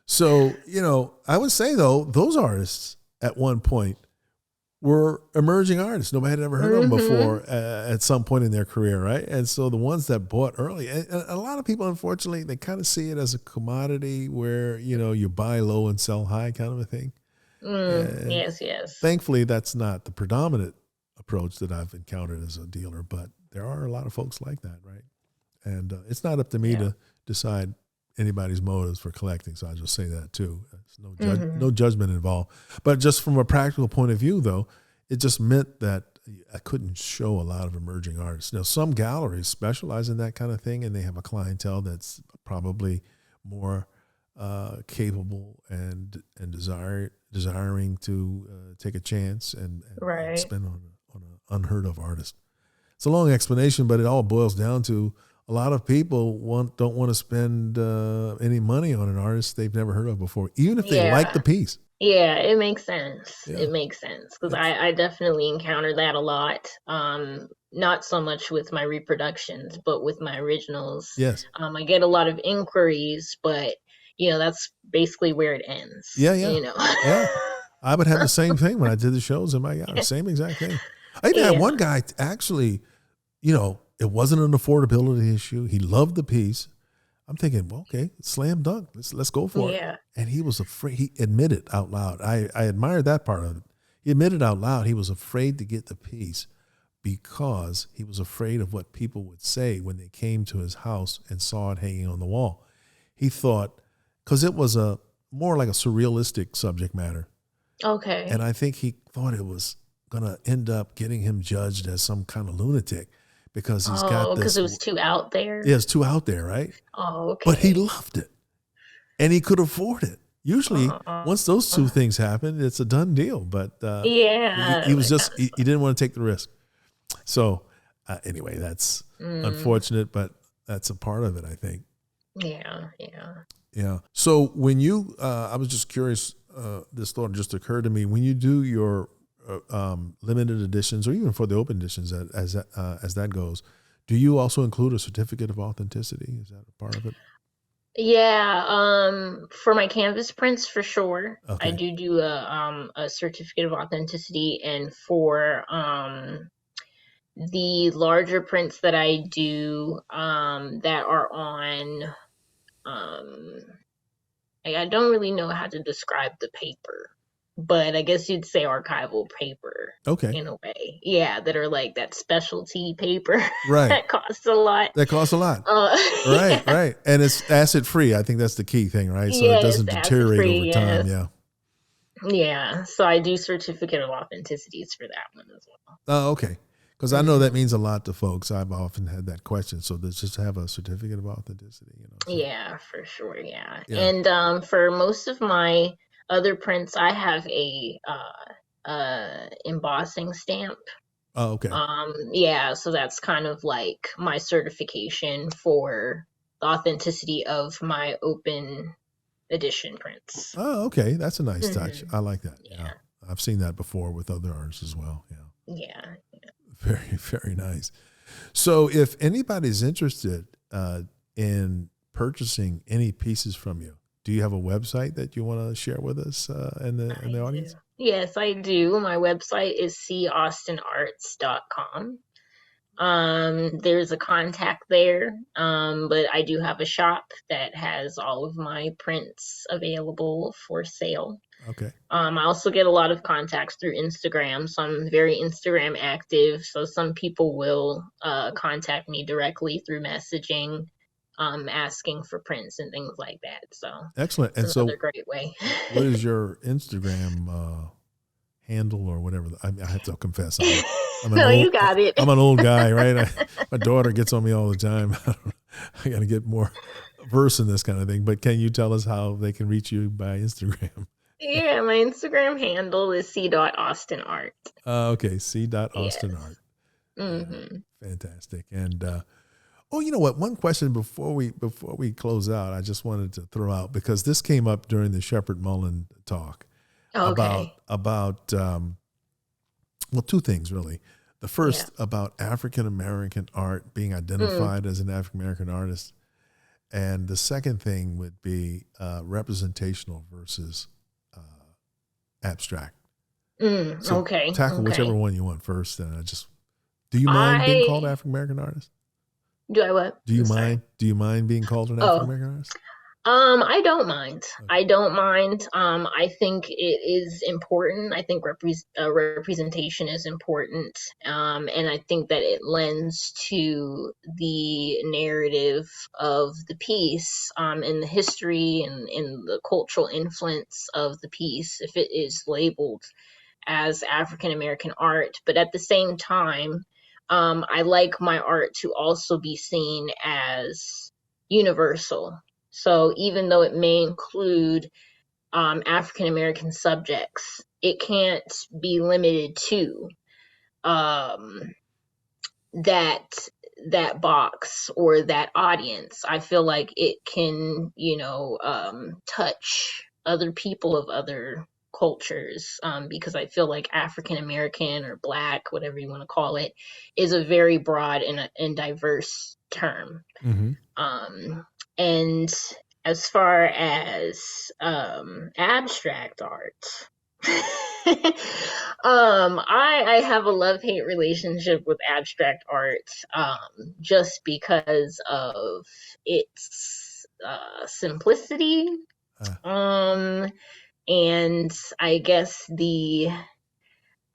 So, I would say, though, those artists at one point were emerging artists. Nobody had ever heard of them before at some point in their career, right? And so the ones that bought early, and a lot of people, unfortunately, they kind of see it as a commodity where, you buy low and sell high kind of a thing. Yes. Thankfully, that's not the predominant approach that I've encountered as a dealer, but there are a lot of folks like that, right? And it's not up to me to decide anybody's motives for collecting, so I'll just say that too. There's no judgment involved. But just from a practical point of view, though, it just meant that I couldn't show a lot of emerging artists. Now, some galleries specialize in that kind of thing, and they have a clientele that's probably more capable and desiring to take a chance and spend on an unheard of artist. It's a long explanation, but it all boils down to a lot of people don't want to spend any money on an artist they've never heard of before, even if they like the piece. Yeah, it makes sense. It makes sense because I definitely encounter that a lot. Not so much with my reproductions, but with my originals. Yes. I get a lot of inquiries, but that's basically where it ends. Yeah. I would have the same thing when I did the shows in my gallery. Same exact thing. I even had one guy actually, it wasn't an affordability issue. He loved the piece. I'm thinking, well, okay, slam dunk. Let's go for it. And he was afraid. He admitted out loud. I admired that part of it. He admitted out loud he was afraid to get the piece because he was afraid of what people would say when they came to his house and saw it hanging on the wall. He thought, because it was more like a surrealistic subject matter. Okay. And I think he thought it was going to end up getting him judged as some kind of lunatic. Because he's got this. Because it was too out there? Yeah, it's too out there, right? Oh, okay. But he loved it. And he could afford it. Usually, once those two things happen, it's a done deal. But he was just, he didn't want to take the risk. So anyway, that's unfortunate, but that's a part of it, I think. Yeah, yeah. Yeah. So when you, I was just curious. This thought just occurred to me when you do your limited editions, or even for the open editions, as that goes. Do you also include a certificate of authenticity? Is that a part of it? Yeah, for my canvas prints for sure. I Okay. do a certificate of authenticity, and for the larger prints that I do that are on um I don't really know how to describe the paper, but I guess you'd say archival paper Okay. in a way. Yeah, that are like that specialty paper Right. that costs a lot. That costs a lot. Uh, Right. yeah, Right. And it's acid free. I think that's the key thing, right? So it yes, doesn't acid deteriorate over free, time. yes. Yeah. Yeah, so I do certificate of authenticities for that one as well. Oh, okay. Because I know that Hmm. means a lot to folks. I've often had that question. So let's just have a certificate of authenticity, So Yeah, for sure, yeah. yeah. And for most of my other prints, I have a embossing stamp. Oh, okay. Yeah, so that's kind of like my certification for the authenticity of my open edition prints. Oh, okay. That's a nice touch. Hmm. I like that. Yeah. Yeah, I've seen that before with other artists as well. Yeah. yeah. Very, very nice. So if anybody's interested in purchasing any pieces from you, do you have a website that you want to share with us in the I do. audience? Yes, I do. My website is caustinarts.com. There's a contact there, but I do have a shop that has all of my prints available for sale. Okay. I also get a lot of contacts through Instagram, so I'm very Instagram active. So some people will contact me directly through messaging, asking for prints and things like that. So Excellent. it's And another so great way. what is your Instagram handle or whatever? I have to confess, I'm an No, old you got it. I'm an old guy, right? My daughter gets on me all the time. I got to get more versed in this kind of thing. But can you tell us how they can reach you by Instagram? Yeah, my Instagram handle is c.austinart. Okay, C. Austin Yes. Art. Hmm. Fantastic. And oh, you know what? One question before we close out, I just wanted to throw out because this came up during the Shepherd Mullen talk Okay. about well, two things really. The Yeah. first about African American art being Mm. identified as an African American artist, and the second thing would be representational versus uh, abstract. Mm. So Okay. tackle whichever Okay. one you want first, and I just do you mind being called I African American artist? do I what? Do you I'm sorry. mind? Do you mind being called an African Oh, American artist? I don't mind. Okay. I don't mind. I think it is important. I think representation is important. And I think that it lends to the narrative of the piece, and the history and the cultural influence of the piece if it is labeled as African American art. But at the same time, I like my art to also be seen as universal. So even though it may include African American subjects, it can't be limited to um, that box or that audience. I feel like it can, touch other people of other cultures, because I feel like African American or Black, whatever you want to call it, is a very broad and diverse term. Mm-hmm. Um, and as far as abstract art, I have a love hate relationship with abstract art, just because of its simplicity, Uh, um, and I guess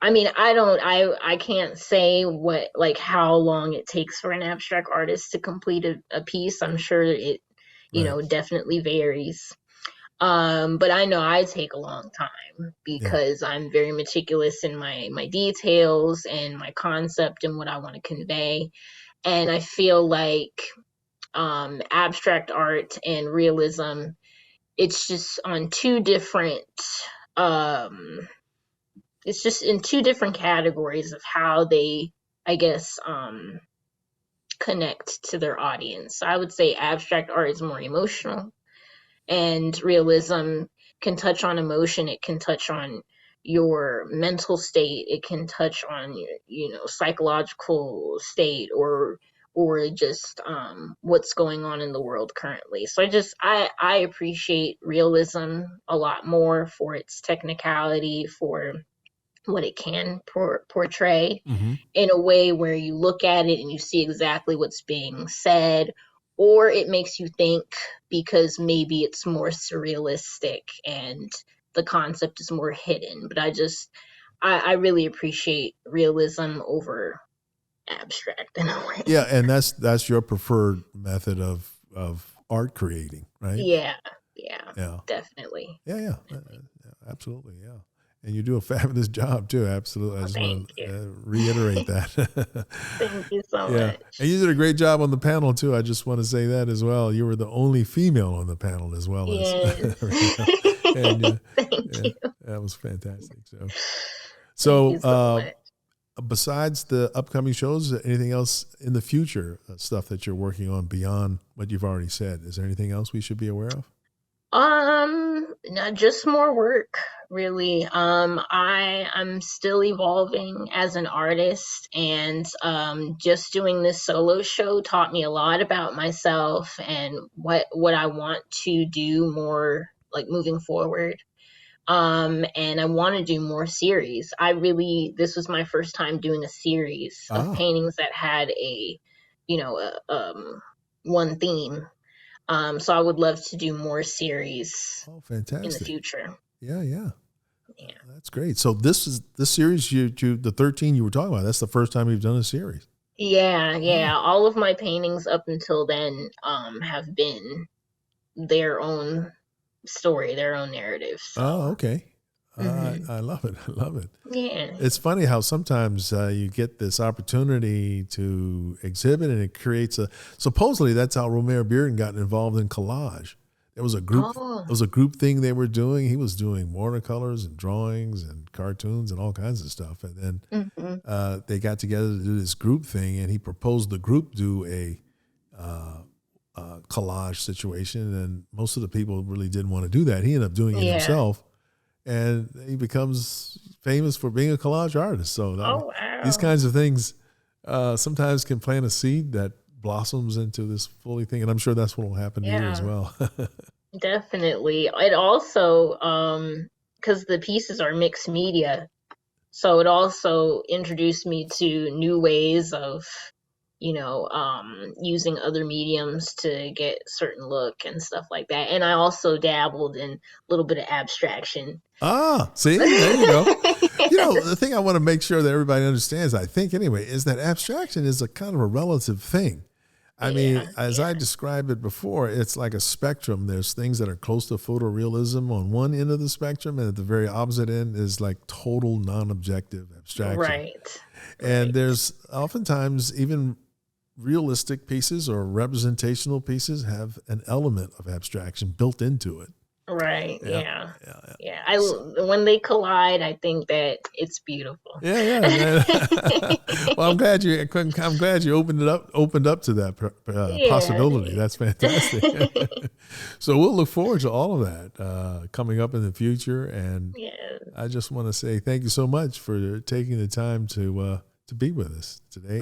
I mean, I can't say what, like, how long it takes for an abstract artist to complete a piece. I'm sure it, right. definitely varies. But I know I take a long time Yeah. because I'm very meticulous in my details and my concept and what I want to convey. And I feel like abstract art and realism, it's just on two different um it's just in two different categories of how they, I guess, connect to their audience. So I would say abstract art is more emotional, and realism can touch on emotion. It can touch on your mental state. It can touch on your, psychological state, or just what's going on in the world currently. So I appreciate realism a lot more for its technicality, for what it can portray in a way where you look at it and you see exactly what's being said, or it makes you think because maybe it's more surrealistic and the concept is more hidden. But I really appreciate realism over abstract in a way. Yeah, and that's your preferred method of art creating, right? Yeah, definitely. Yeah, absolutely, yeah. And you do a fabulous job too. Absolutely, I just want to reiterate that. Thank you so much. And you did a great job on the panel too. I just want to say that as well. You were the only female on the panel as well. Yes. And, Thank you. That was fantastic. So besides the upcoming shows, anything else in the future, stuff that you're working on beyond what you've already said? Is there anything else we should be aware of? No, just more work, really. I'm still evolving as an artist, and just doing this solo show taught me a lot about myself and what I want to do more, like, moving forward. And I want to do more series. This was my first time doing a series of paintings that had one theme. So I would love to do more series fantastic. in the future. Yeah. That's great. So this series, the 13 you were talking about, that's the first time you've done a series. Yeah. All of my paintings up until then have been their own story, their own narrative. So. Oh, okay. I love it. Yeah. It's funny how sometimes you get this opportunity to exhibit, and it creates supposedly that's how Romare Bearden got involved in collage. There was a group. It was a group thing they were doing. He was doing watercolors and drawings and cartoons and all kinds of stuff. And then they got together to do this group thing, and he proposed the group do a collage situation. And most of the people really didn't want to do that. He ended up doing it himself. And he becomes famous for being a collage artist. So these kinds of things sometimes can plant a seed that blossoms into this fully thing. And I'm sure that's what will happen to you as well. Definitely. It also, because the pieces are mixed media, so it also introduced me to new ways of, using other mediums to get certain look and stuff like that. And I also dabbled in a little bit of abstraction. See, there you go. The thing I want to make sure that everybody understands, I think anyway, is that abstraction is a kind of a relative thing. I mean, as I described it before, it's like a spectrum. There's things that are close to photorealism on one end of the spectrum, and at the very opposite end is like total non-objective abstraction. Right. And there's oftentimes even realistic pieces or representational pieces have an element of abstraction built into it. Right. Yeah. When they collide, I think that it's beautiful. Yeah. Well, I'm glad you opened up to that possibility. That's fantastic. So we'll look forward to all of that coming up in the future. And I just want to say thank you so much for taking the time to be with us today.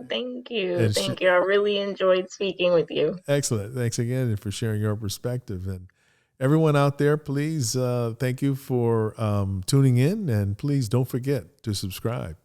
Thank you. Thank you. I really enjoyed speaking with you. Excellent. Thanks again for sharing your perspective. And everyone out there, please, thank you for tuning in, and please don't forget to subscribe.